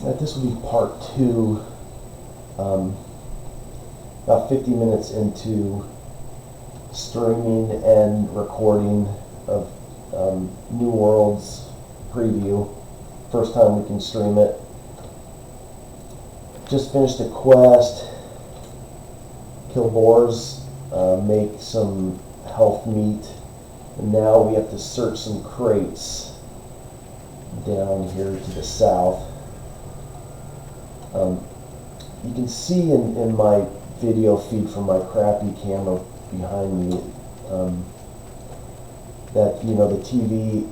This will be part 2, about 50 minutes into streaming and recording of New World's preview. First time we can stream it. Just finished a quest, kill boars, make some health meat, and now we have to search some crates down here to the south. You can see in my video feed from my crappy camera behind me that the TV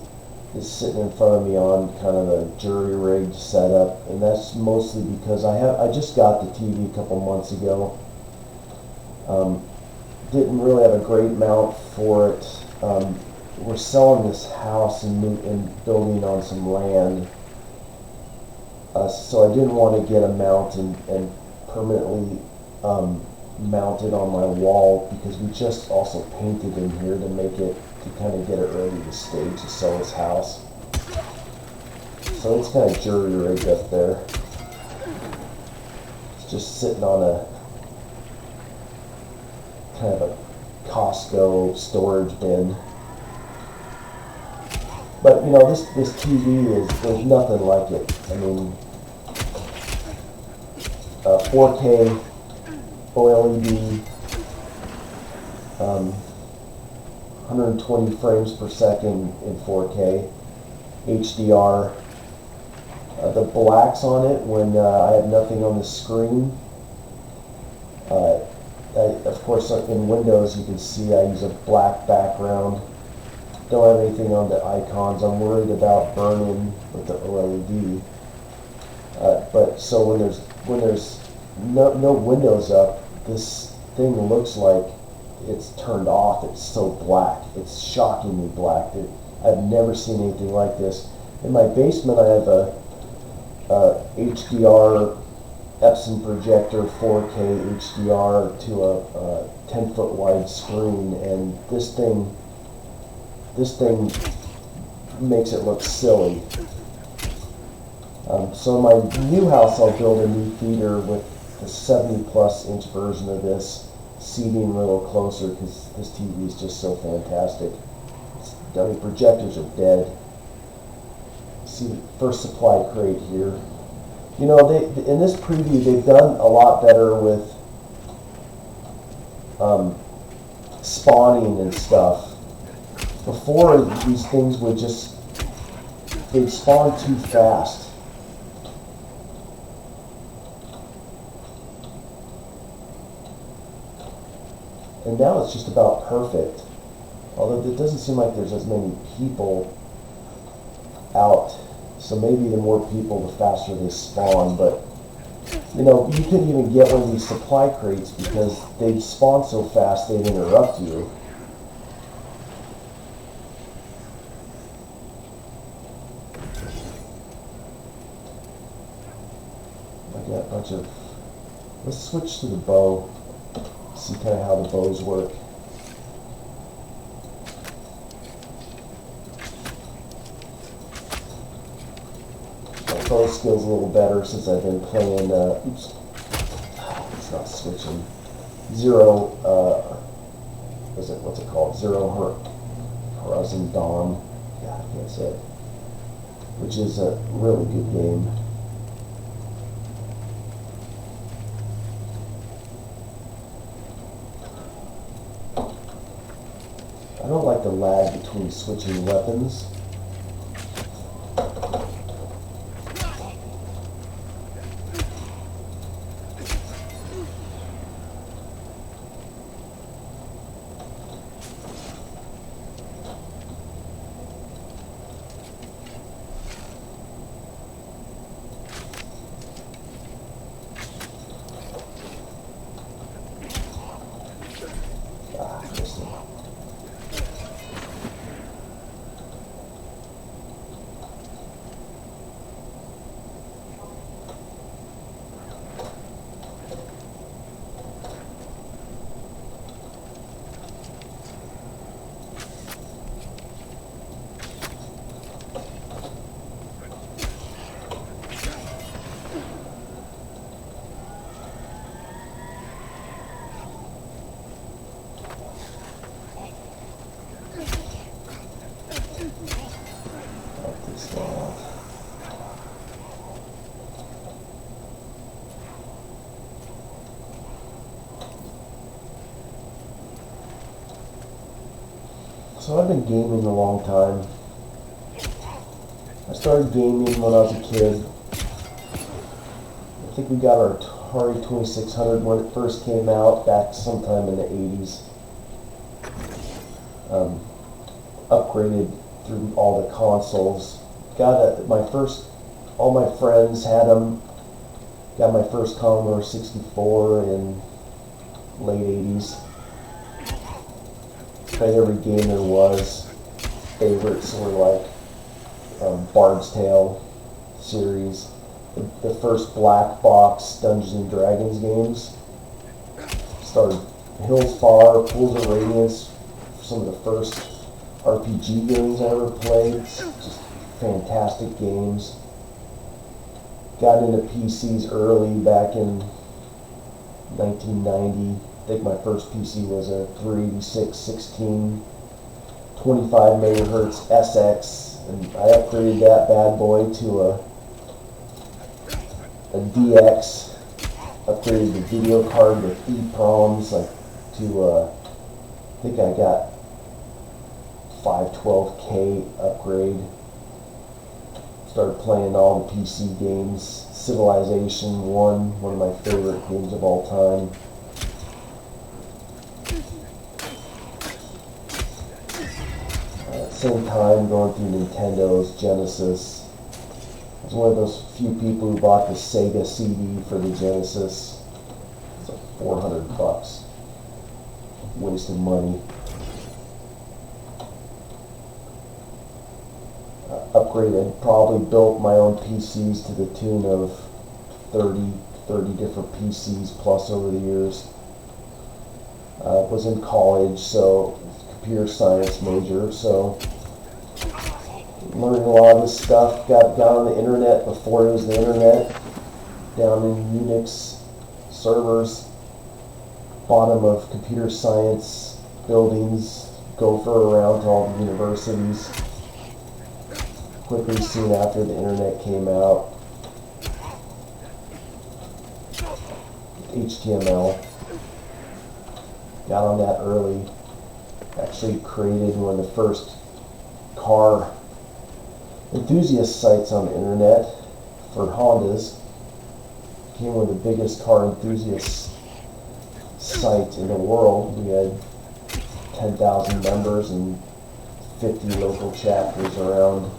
is sitting in front of me on kind of a jury-rigged setup, and that's mostly because I just got the TV a couple months ago. Didn't really have a great mount for it. We're selling this house and building on some land, so I didn't want to get a mount and permanently mount it on my wall, because we just also painted in here to kind of get it ready to stage to sell this house. So it's kind of jury rigged up there. It's just sitting on a kind of a Costco storage bin. But this TV there's nothing like it. I mean, 4K OLED, 120 frames per second in 4K, HDR. The blacks on it when I have nothing on the screen. Of course, in Windows you can see I use a black background. Don't have anything on the icons. I'm worried about burning with the OLED. But so when there's no windows up, this thing looks like it's turned off. It's so black. It's shockingly black. I've never seen anything like this. In my basement, I have a HDR Epson projector, 4K HDR to a 10-foot wide screen, and this thing makes it look silly. So in my new house, I'll build a new theater with the 70-plus inch version of this, seating a little closer, because this TV is just so fantastic. Projectors are dead. See the first supply crate here. In this preview, they've done a lot better with spawning and stuff. Before, these things they'd spawn too fast. And now it's just about perfect. Although it doesn't seem like there's as many people out. So maybe the more people, the faster they spawn. But, you couldn't even get one of these supply crates because they'd spawn so fast they'd interrupt you. I got a bunch of... Let's switch to the bow. See kind of how the bows work. My bow skill's a little better since I've been playing, oops, it's not switching. What's it called? Zero Horizon Dawn. Yeah, I can't say it. Which is a really good game. I don't like the lag between switching weapons. So I've been gaming a long time. I started gaming when I was a kid. I think we got our Atari 2600 when it first came out back sometime in the 80s. Upgraded through all the consoles. All my friends had them. Got my first Commodore 64 in late 80s. Played every game there was. Favorites were like Bard's Tale series. The first black box Dungeons and Dragons games. Started Hills Far, Pools of Radiance, some of the first RPG games I ever played. Just fantastic games. Got into PCs early back in 1990. I think my first PC was a 386 16 25 megahertz SX, and I upgraded that bad boy to a DX. Upgraded the video card with EEPROMs I think I got 512K upgrade. Started playing all the PC games. Civilization 1, one of my favorite games of all time. Same time going through Nintendo's Genesis. I was one of those few people who bought the Sega CD for the Genesis. It's like $400. Wasted money. Upgraded, probably built my own PCs to the tune of 30 different PCs plus over the years. Was in college, so computer science major, so learning a lot of this stuff. Got on the internet before it was the internet, down in Unix servers, bottom of computer science buildings, gopher around to all the universities. Quickly soon after the internet came out, HTML, got on that early. Actually created one of the first car enthusiast sites on the internet for Hondas. Became one of the biggest car enthusiast sites in the world. We had 10,000 members and 50 local chapters around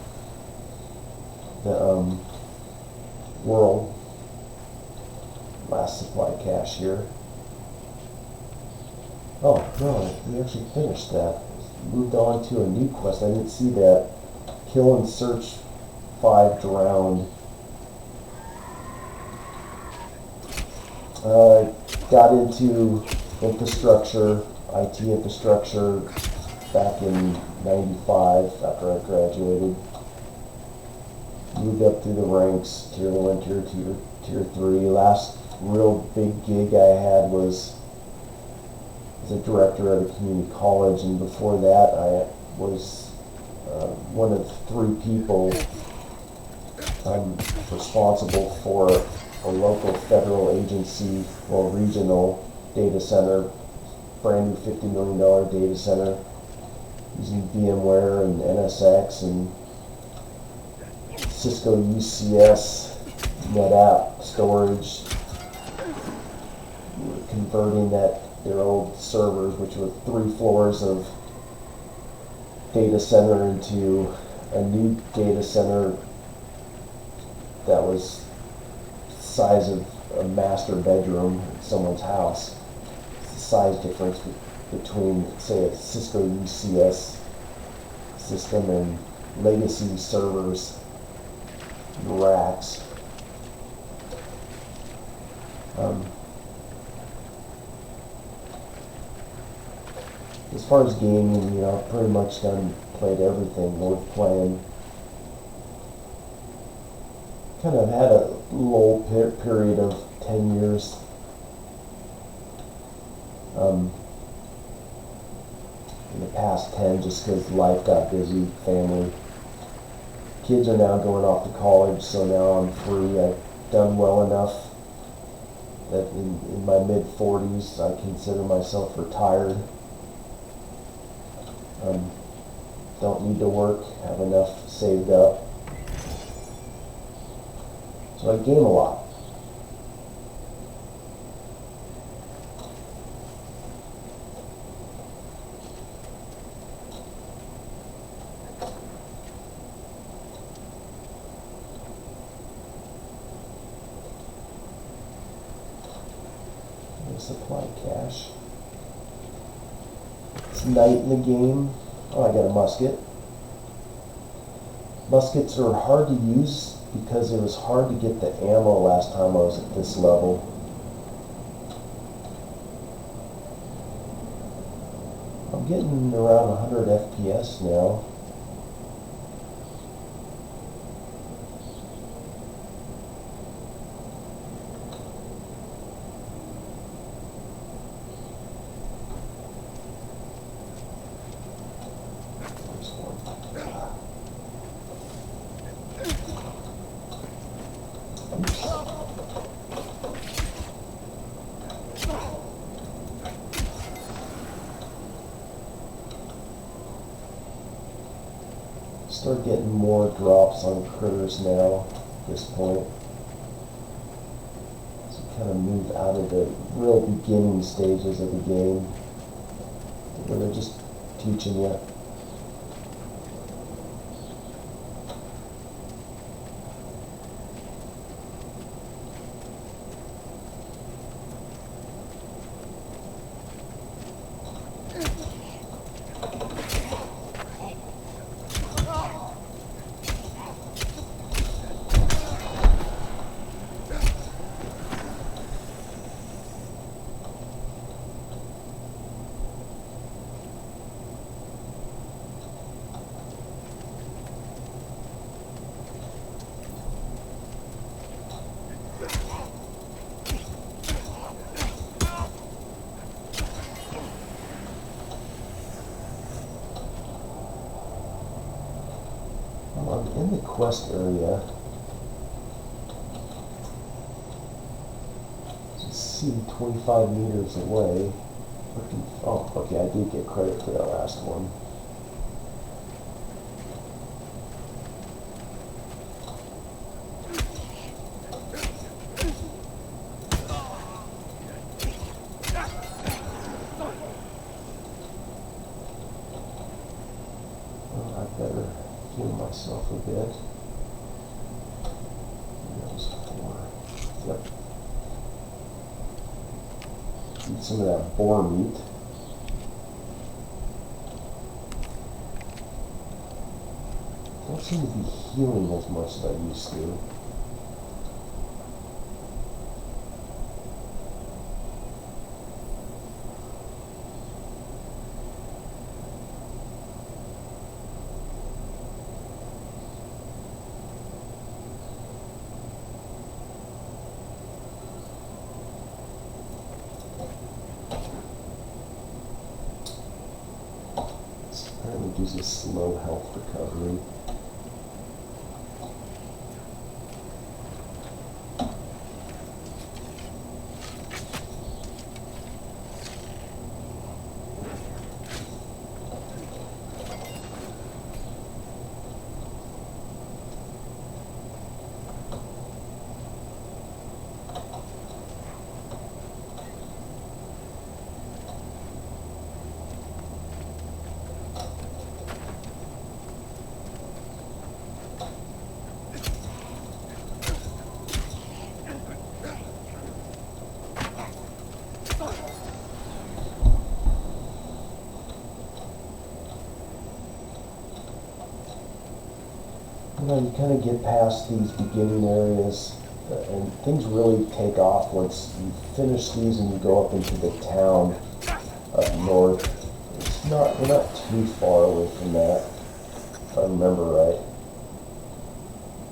the world. Last supply cache here. Oh, no, we actually finished that. Moved on to a new quest. I didn't see that. Kill and search 5 drowned. Got into infrastructure, IT infrastructure, back in 95 after I graduated. Moved up through the ranks, tier 1, tier 2, tier 3. Last real big gig I had was as a director at a community college, and before that I was one of 3 people responsible for a local federal agency, well, regional data center, brand new $50 million data center, using VMware and NSX and Cisco UCS, NetApp storage, converting their old servers, which were 3 floors of data center, into a new data center that was the size of a master bedroom in someone's house. It's the size difference between, say, a Cisco UCS system and legacy servers, racks. As far as gaming, I've pretty much played everything worth playing. Kind of had a lull period of 10 years. In the past 10, just because life got busy, family. Kids are now going off to college, so now I'm free. I've done well enough that in my mid-40s I consider myself retired. don't need to work, have enough saved up. So I game a lot. Supply cache. It's night in the game. Oh, I got a musket. Muskets are hard to use because it was hard to get the ammo last time I was at this level. I'm getting around 100 FPS now. Start getting more drops on critters now at this point. So kind of move out of the real beginning stages of the game where they're just teaching you. I'm in the quest area. Just see 25 meters away. Oh, okay, I did get credit for that last one. Well, I better heal myself a bit. That was 4. Yep. Eat some of that boar meat. Don't seem to be healing as much as I used to. Apparently gives you slow health recovery. You know, you kind of get past these beginning areas and things really take off once you finish these and you go up into the town up north. We're not too far away from that, if I remember right.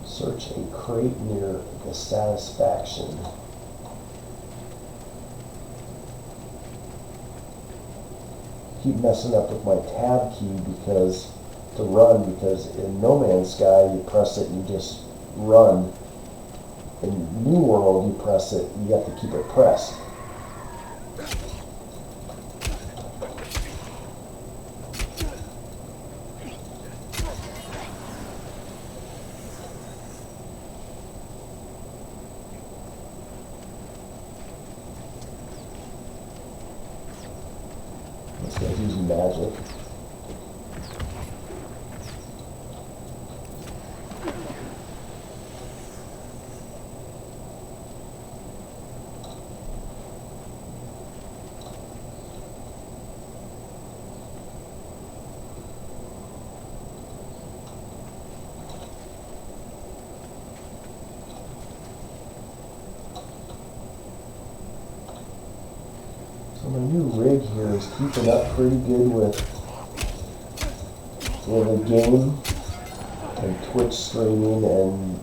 Search a crate near the Satisfaction. Keep messing up with my tab key to run because in No Man's Sky you press it and you just run. In New World you press it, you have to keep it pressed. Guy's using magic. So my new rig here is keeping up pretty good with the game and Twitch streaming and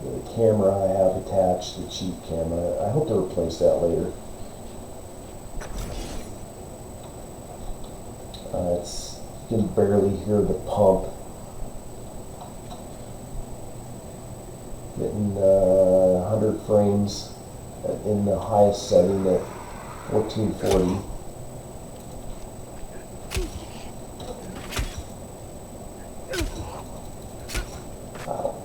the camera I have attached, the cheap camera. I hope to replace that later. You can barely hear the pump. Getting 100 frames in the highest setting at 1440. Wow.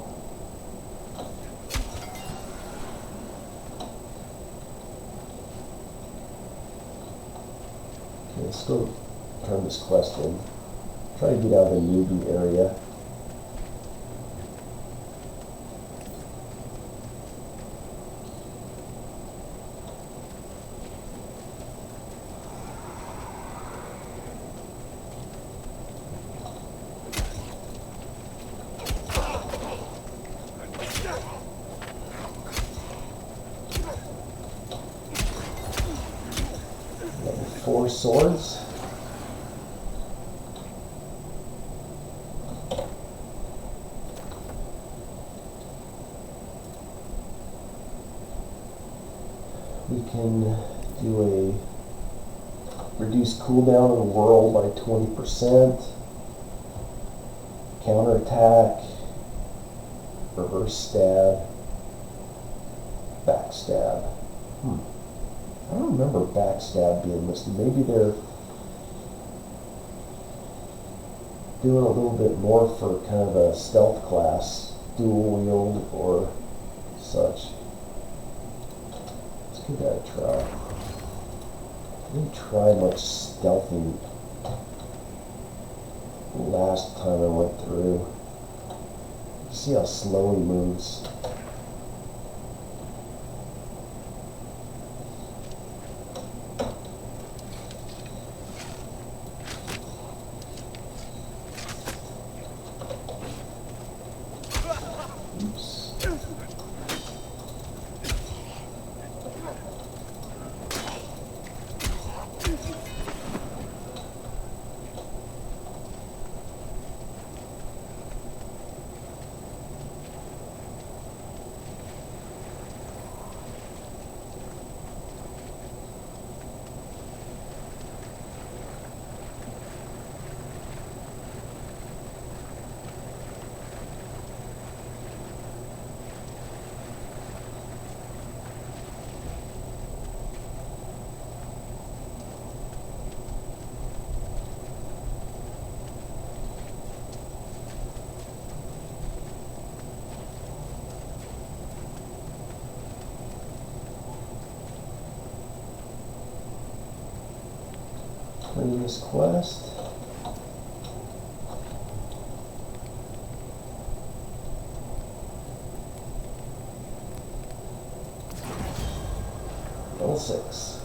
Okay, let's go turn this quest in. Try to get out of the newbie area. Level 4 swords. We can do a reduce cooldown of the world by 20%, counterattack, reverse stab, backstab. I don't remember backstab being listed. Maybe they're doing a little bit more for kind of a stealth class, dual wield or such. Give that a try. I didn't try much stealthing last time I went through. See how slow he moves. Oops. Previous quest. Level 6.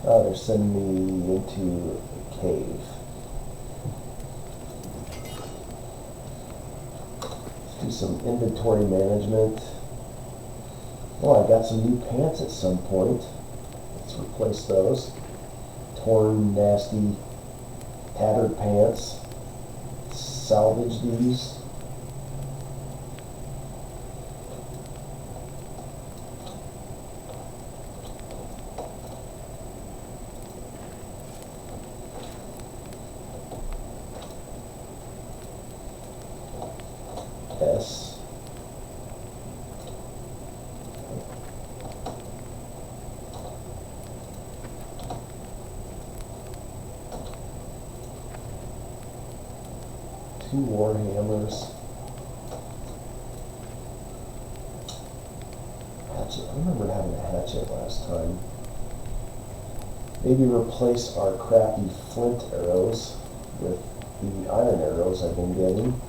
Oh, they're sending me into a cave. Let's do some inventory management. Oh, I got some new pants at some point. Let's replace those. Torn, nasty, tattered pants. Salvage these. S. Two warhammers. hatchet. I remember having a hatchet last time. Maybe replace our crappy flint arrows with the iron arrows I've been getting.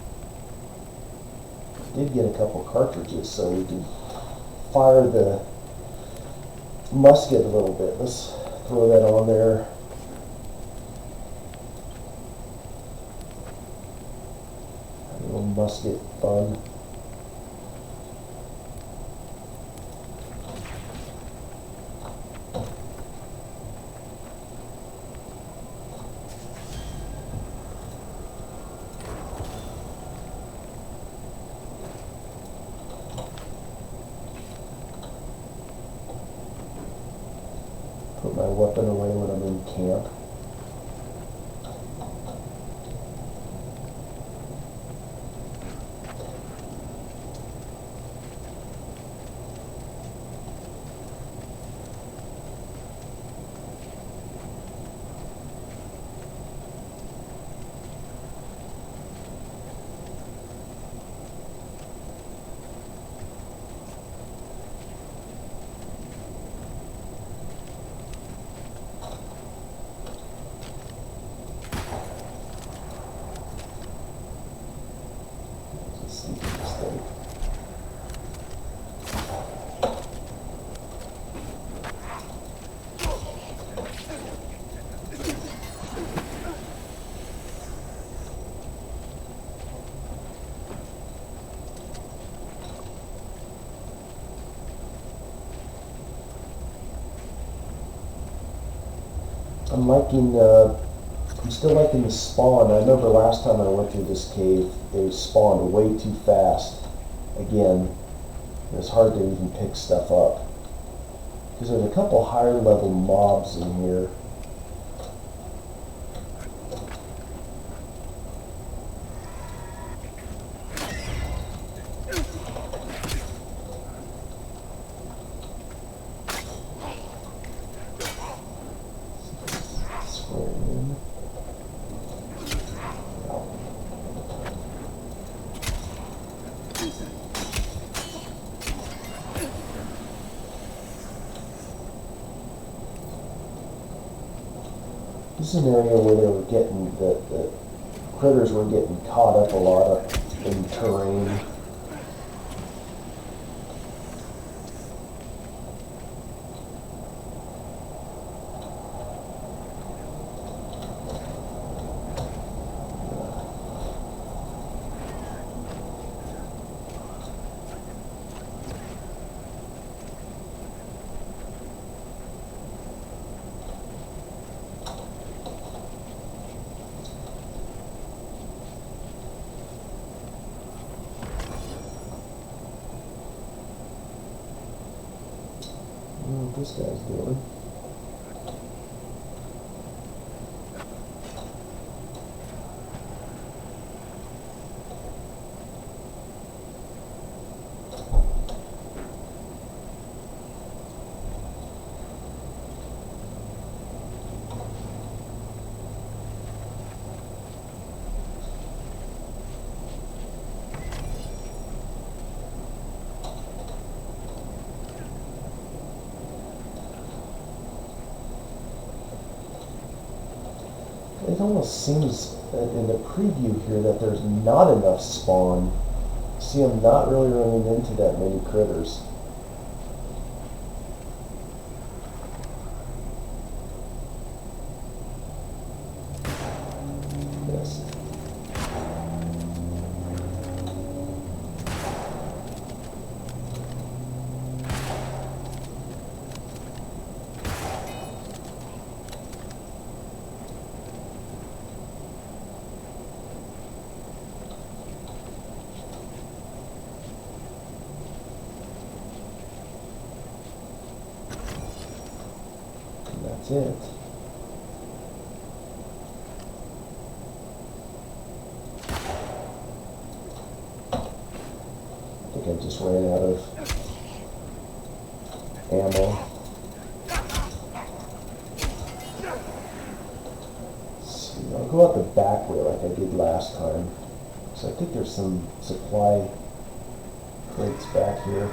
Did get a couple cartridges so we can fire the musket a little bit. Let's throw that on there. A little musket fun. Put my weapon away when I'm in camp. I'm still liking the spawn. I remember last time I went through this cave, they spawned way too fast. Again, it was hard to even pick stuff up. Because there's a couple higher level mobs in here. This is an area where they were getting, the critters were getting caught up a lot in terrain. What this guy's doing. It almost seems in the preview here that there's not enough spawn. See, I'm not really running into that many critters. Yes. That's it. I think I just ran out of ammo. Let's see, I'll go out the back way like I did last time. So I think there's some supply crates back here.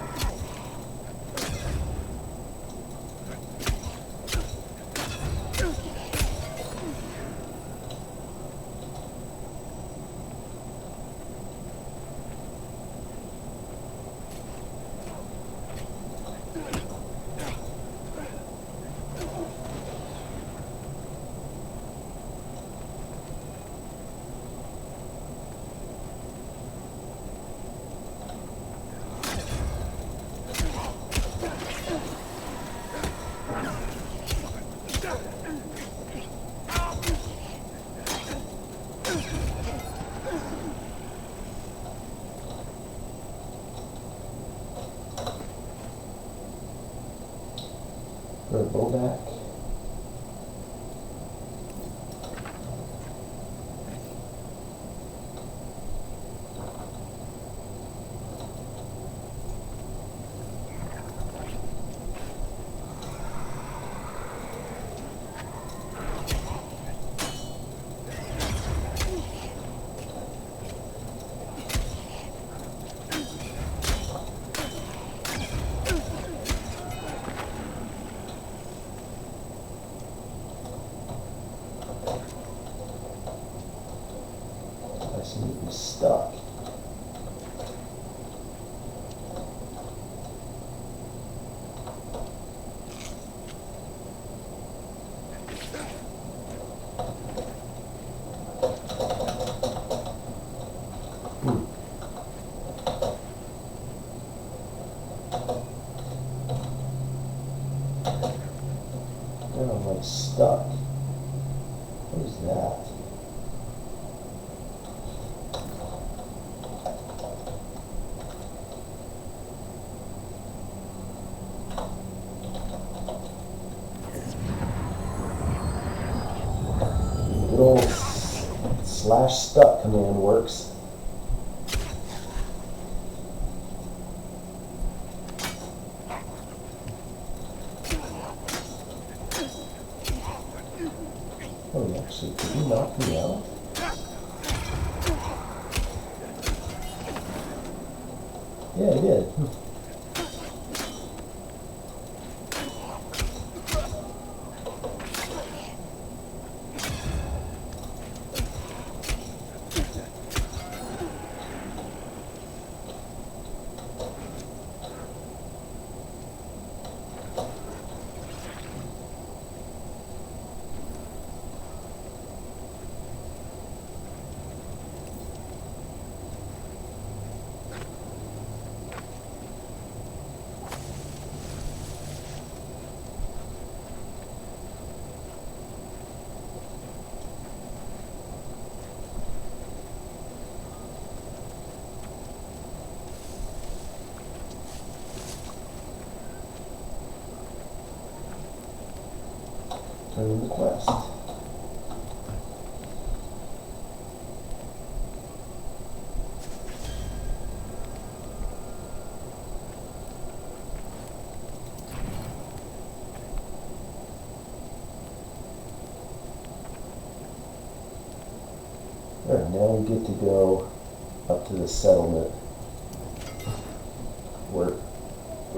for a blowback. I seem to be stuck. Now I'm like stuck. What is that? Good old /stuck command works. Oh, actually, did he knock me out? Yeah, he did. Turn in the quest. Alright, now we get to go up to the settlement.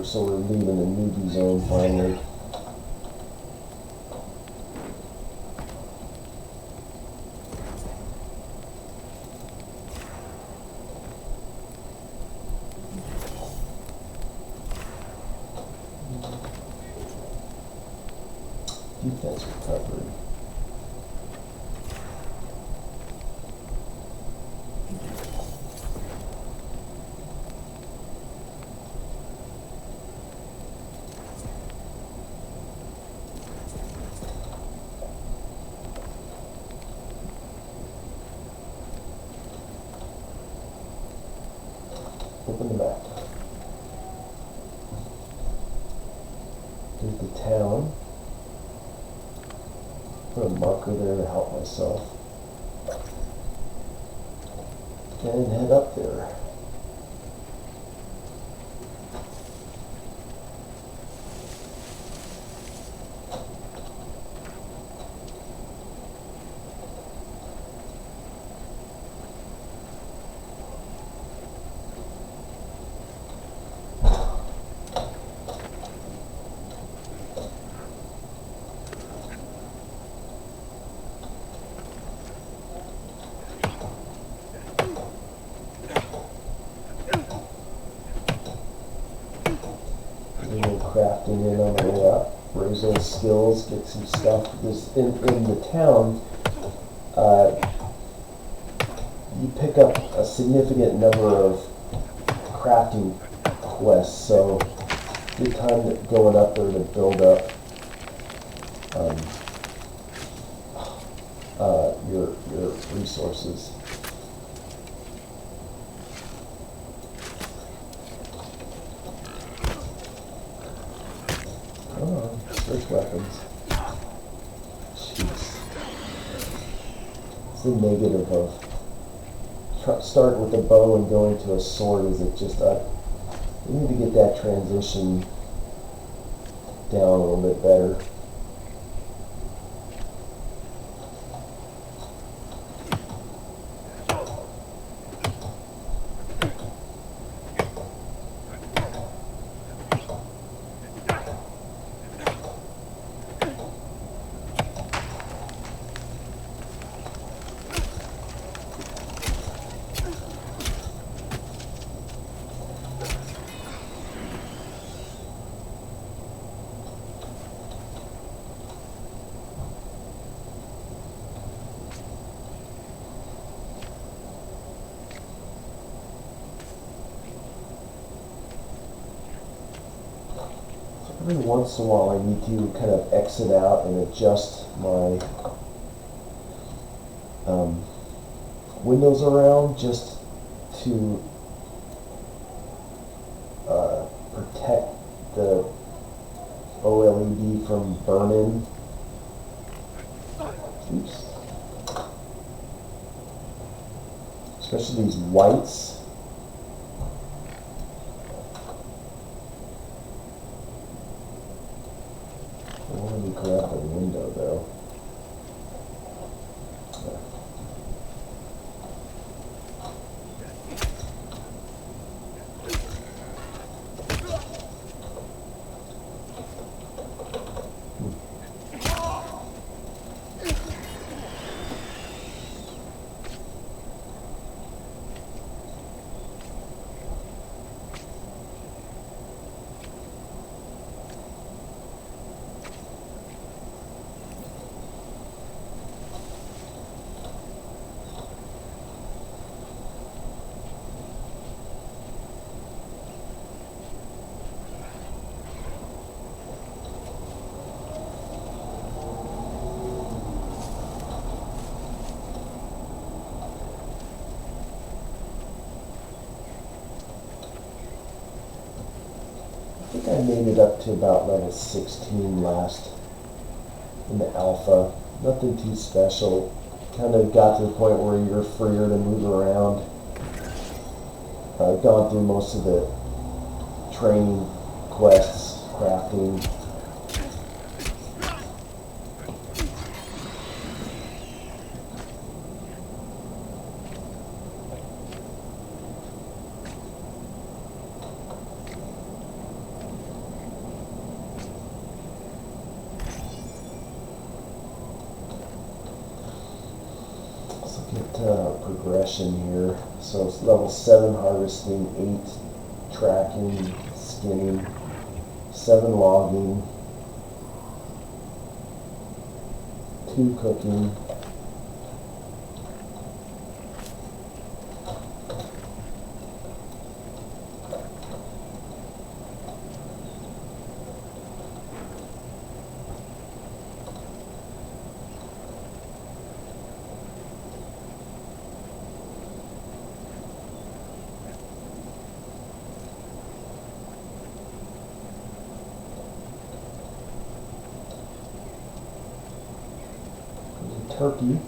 So we're leaving the newbie zone finally. Defense recovery. Open the map. There's the town. Put a marker there to help myself. And head up there. Crafting in on the way up, raise those skills, get some stuff. This in the town, you pick up a significant number of crafting quests, so good time going up there to build up your resources. Come on. Search weapons. Jeez. It's the negative of starting with a bow and going to a sword. Is it just we need to get that transition down a little bit better. Every once in a while I need to kind of exit out and adjust my windows around just to protect the OLED from burn-in. Oops. Especially these whites. I want to grab the window though. I think I made it up to about level 16 last in the alpha. Nothing too special. Kind of got to the point where you're freer to move around. I've gone through most of the training quests, crafting. Progression here. So it's level 7 harvesting, 8 tracking, skinning, 7 logging, 2 cooking, turkey.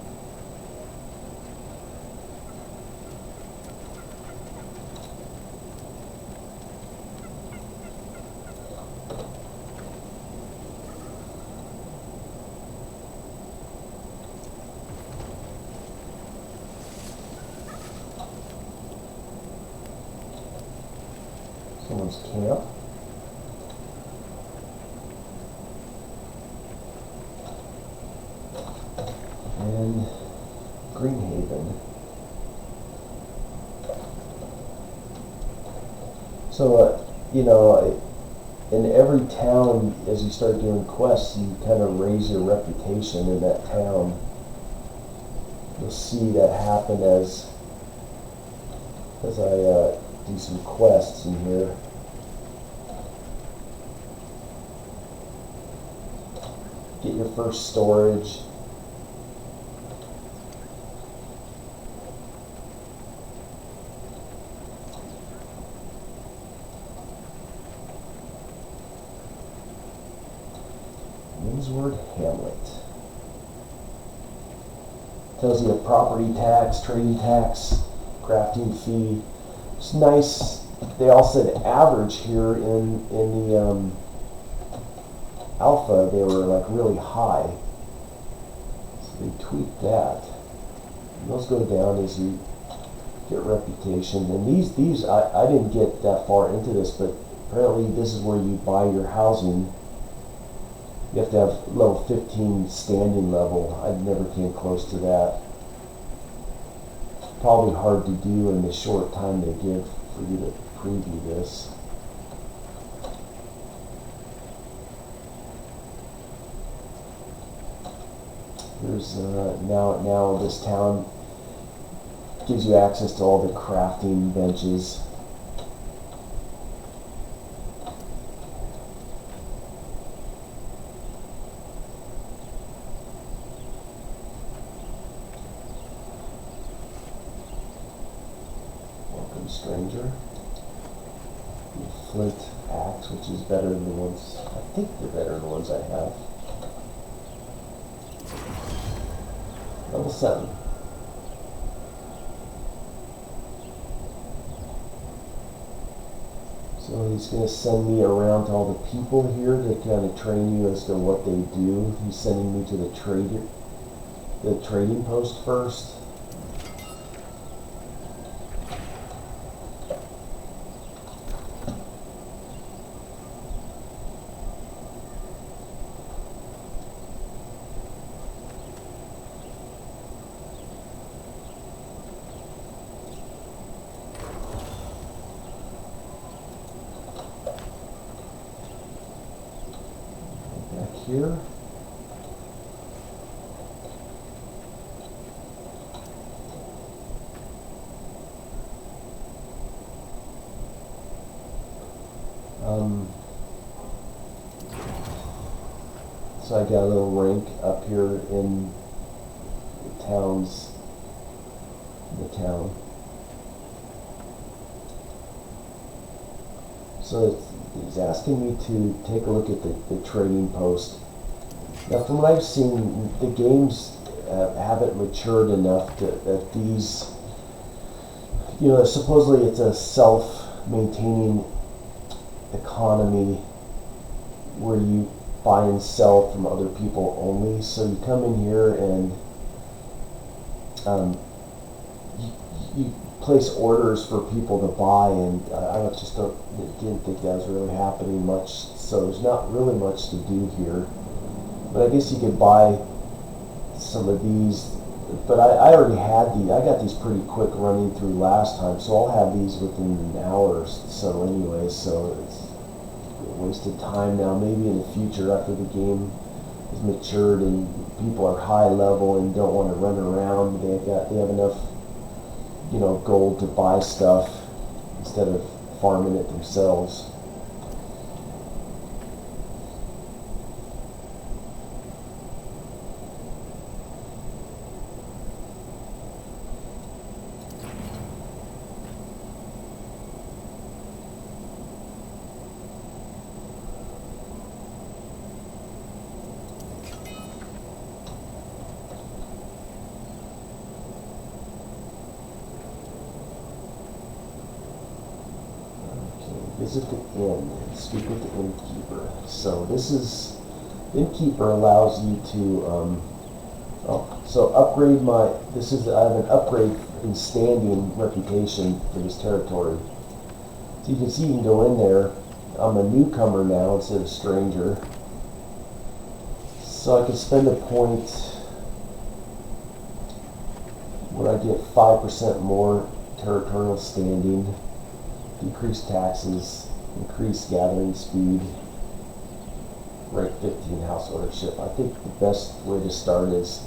Someone's camp. And Greenhaven. So, you know, in every town, as you start doing quests, you kind of raise your reputation in that town. You'll see that happen as I do some quests in here. Get your first storage. Kingsword Hamlet. Tells you a property tax, trading tax, crafting fee. It's nice. They all said average here in the alpha. They were like really high. So they tweaked that. And those go down as you get reputation. And these I didn't get that far into this, but apparently this is where you buy your housing. You have to have level 15 standing level. I never came close to that. Probably hard to do in the short time they give for you to preview this. Here's now this town gives you access to all the crafting benches. Welcome, stranger. The flint axe, which is better than the ones, I think they're better than the ones I have. Level 7. So he's going to send me around to all the people here to kind of train you as to what they do. He's sending me to the trading post first. Here. So I got a little rank up here in the town. So he's asking me to take a look at the trading post. Now, from what I've seen, the games haven't matured enough that these, supposedly it's a self-maintaining economy where you buy and sell from other people only. So you come in here and you place orders for people to buy, and I didn't think that was really happening much. So there's not really much to do here. But I guess you could buy some of these. But I already had these. I got these pretty quick running through last time, so I'll have these within an hour or so anyway. So it's a waste of time now. Maybe in the future, after the game is matured and people are high level and don't want to run around, they have enough, gold to buy stuff instead of farming it themselves. Visit the inn and speak with the innkeeper. So innkeeper allows you to, upgrade I have an upgrade in standing reputation for this territory. So you can see you can go in there. I'm a newcomer now instead of stranger. So I can spend a point where I get 5% more territorial standing. Decrease taxes, increase gathering speed, rank 15 house ownership. I think the best way to start is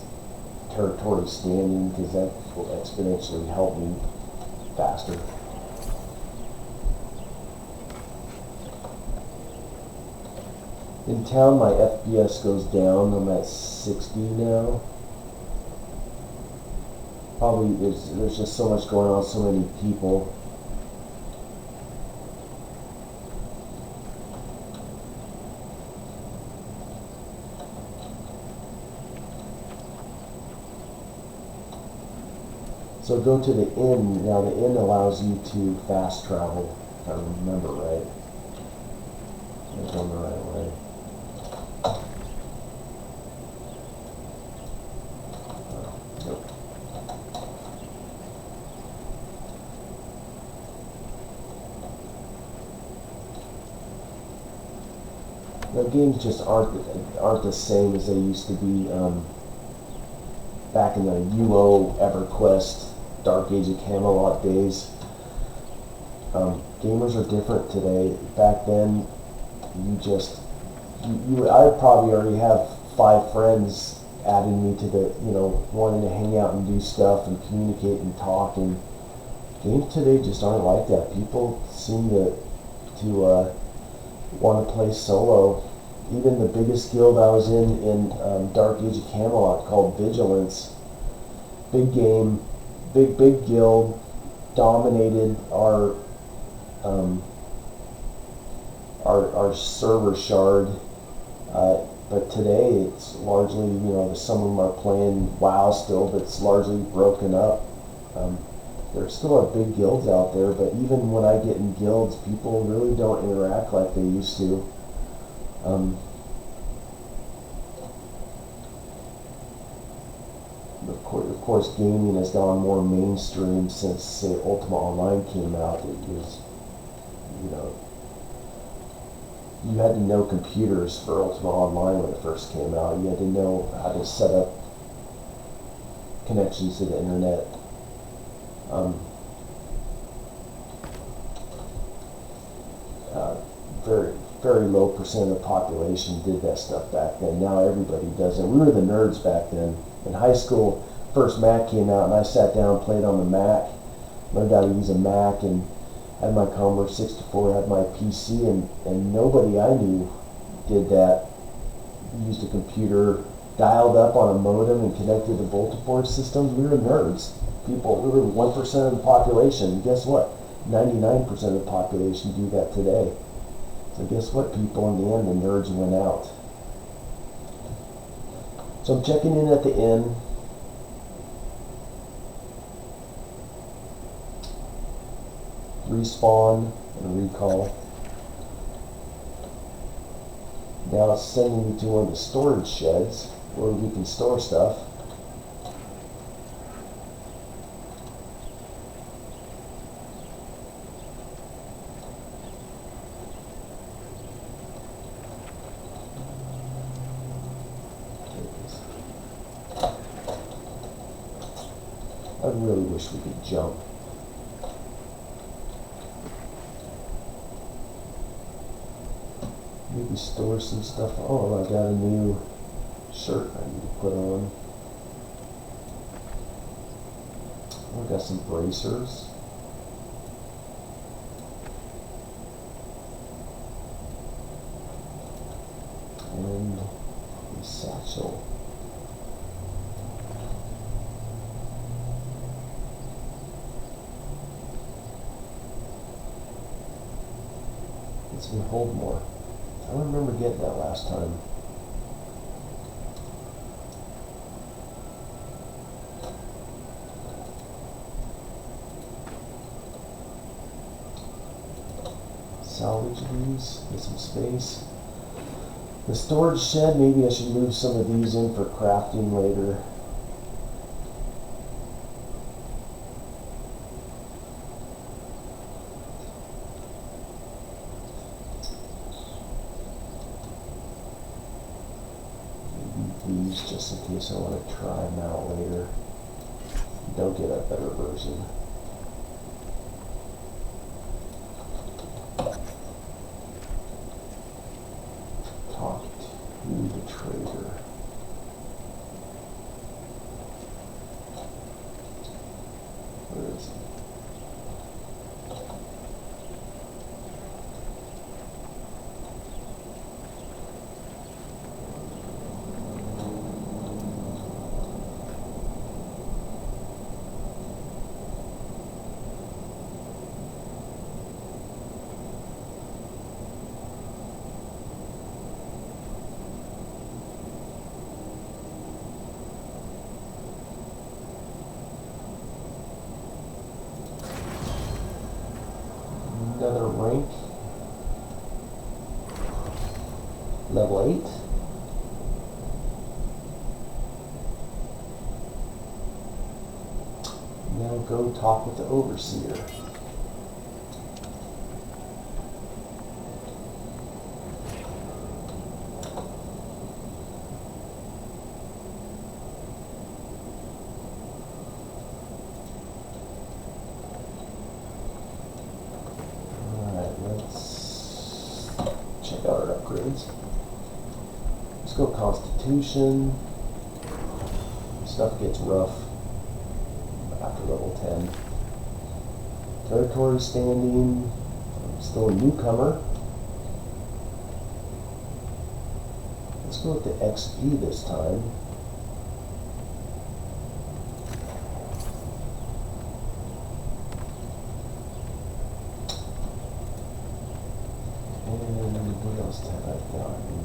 territory standing, because that will exponentially help me faster. In town, my FPS goes down. I'm at 60 now. Probably there's just so much going on, so many people. So go to the inn. Now the inn allows you to fast travel, if I remember right. I'm going the right way. Nope. Now games just aren't the same as they used to be back in the UO, EverQuest, Dark Age of Camelot days. Gamers are different today. Back then, I probably already have 5 friends adding me to the, wanting to hang out and do stuff and communicate and talk. And games today just aren't like that. People seem to want to play solo. Even the biggest guild I was in Dark Age of Camelot, called Vigilance, big game, big guild, dominated our server shard. But today it's largely, some of them are playing WoW still, but it's largely broken up. There still are big guilds out there, but even when I get in guilds, people really don't interact like they used to. Of course, gaming has gone more mainstream since, say, Ultima Online came out. It was, you had to know computers for Ultima Online when it first came out. You had to know how to set up connections to the internet. Very low percent of the population did that stuff back then. Now everybody does it. We were the nerds back then. In high school, first Mac came out, and I sat down and played on the Mac. Learned how to use a Mac, and had my Commodore 64, had my PC, and nobody I knew did that. Used a computer, dialed up on a modem, and connected to multi-board systems. We were nerds. We were 1% of the population. And guess what? 99% of the population do that today. So guess what, people? In the end, the nerds went out. So I'm checking in at the inn. Respawn and recall. Now it's sending me to one of the storage sheds where we can store stuff. I really wish we could jump. Maybe store some stuff. Oh, I got a new shirt I need to put on. I got some bracers. And a satchel. Lets me hold more. I don't remember getting that last time. Salvage these, get some space. The storage shed, maybe I should move some of these in for crafting later. These just in case I want to try them out later. Don't get a better version. Talk to the trader. Where is he? another rank. Level 8. Now go talk with the overseer. Alright, let's check out our upgrades. Let's go Constitution. Stuff gets rough after level 10. Territory standing. I'm still a newcomer. Let's go with the XP this time. And what else have I gotten?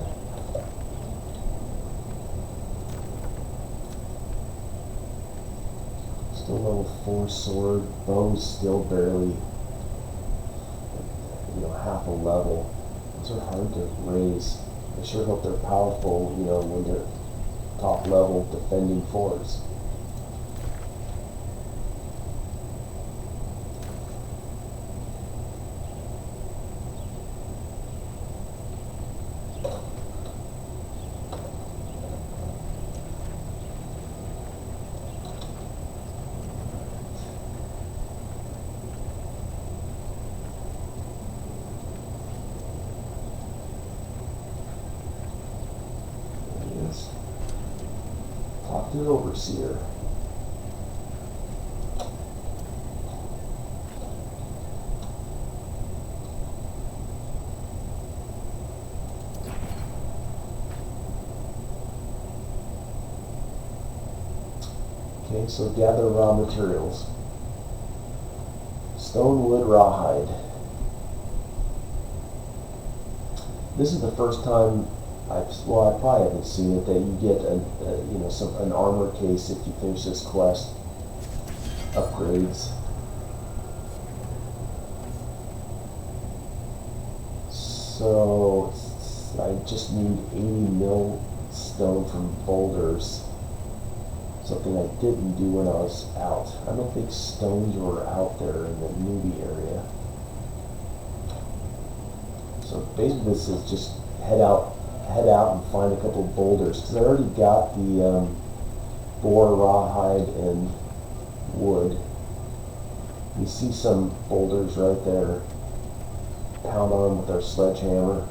Still level 4 sword. Bow's still barely, half a level. Those are hard to raise. I sure hope they're powerful, when they're top level defending fours. Talk to the overseer. Okay, so gather raw materials. Stone, wood, rawhide. This is the first time I probably haven't seen it, that you get an armor case if you finish this quest. Upgrades. So I just need 80 mil stone from boulders. Something I didn't do when I was out. I don't think stones were out there in the newbie area. So basically this is just head out and find a couple of boulders, because I already got the boar, rawhide, and wood. You see some boulders right there. Pound on them with our sledgehammer.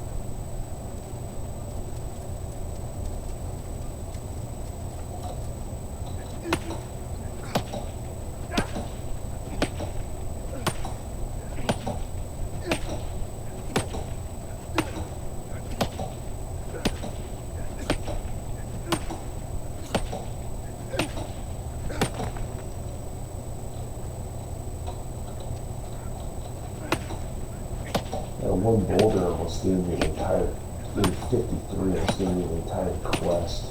One boulder almost gave me the entire, 53 almost gave me the entire quest.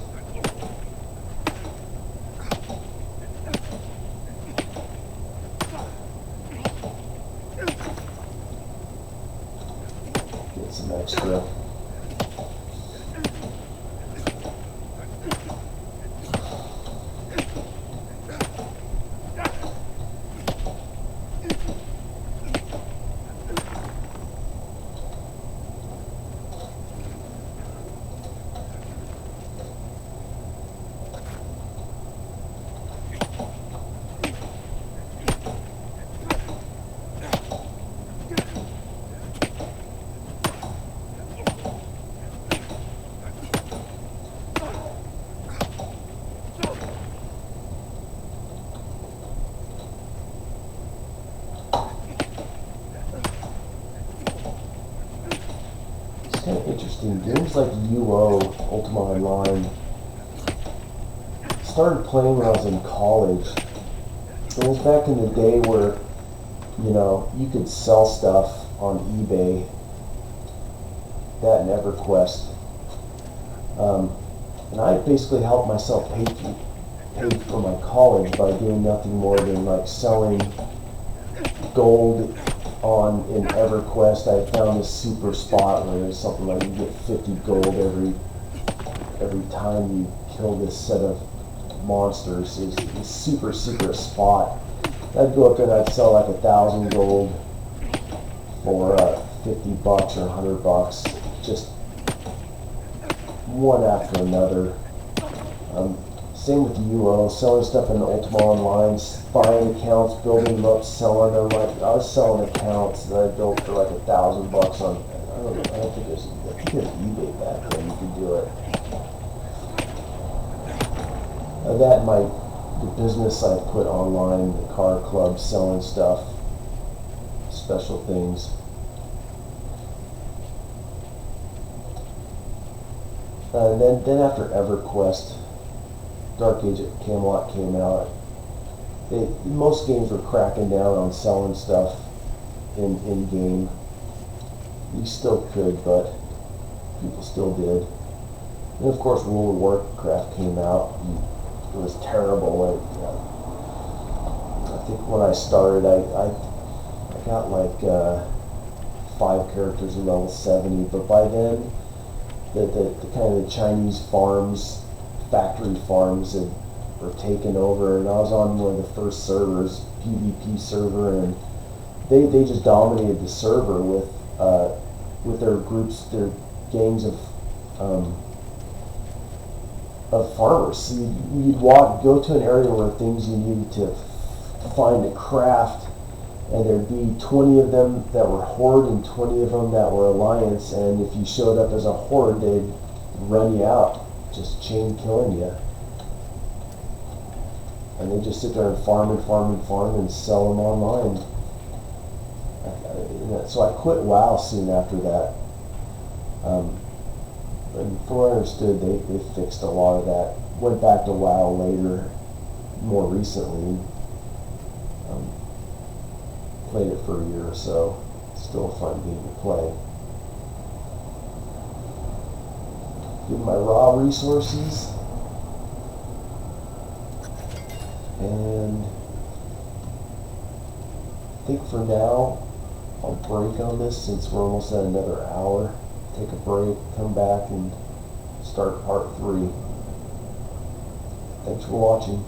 Get some extra. Kind of interesting. Games like UO, Ultima Online, started playing when I was in college. It was back in the day where, you could sell stuff on eBay. That and EverQuest. And I basically helped myself pay for my college by doing nothing more than like selling gold in EverQuest, I found this super spot where it's something like you get 50 gold every time you kill this set of monsters. It's a super secret spot. I'd go up there and I'd sell like 1,000 gold for $50 or $100, just one after another. Same with UO, selling stuff in Ultima Online, buying accounts, building them up, selling them. Like I was selling accounts that I built for like $1,000 on. I don't think it was. I think it was eBay back then. You could do it. That the business I put online, the car club, selling stuff, special things. And then after EverQuest, Dark Age at Camelot came out. Most games were cracking down on selling stuff in game. You still could, but people still did. And of course, World of Warcraft came out. It was terrible. I think when I started, I got like 5 characters at level 70, but by then, the kind of the Chinese farms, factory farms were taken over, and I was on one of the first servers, PvP server, and they just dominated the server with their groups, their gangs of farmers. So you'd go to an area where things you needed to find a craft, and there'd be 20 of them that were Horde and 20 of them that were Alliance, and if you showed up as a Horde, they'd run you out, just chain killing you. And they just sit there and farm and sell them online. So I quit WoW soon after that. And from what I understood, they fixed a lot of that. Went back to WoW later, more recently. Played it for a year or so. Still a fun game to play. Give my raw resources. And I think for now, I'll break on this since we're almost at another hour. Take a break, come back, and start part 3. Thanks for watching.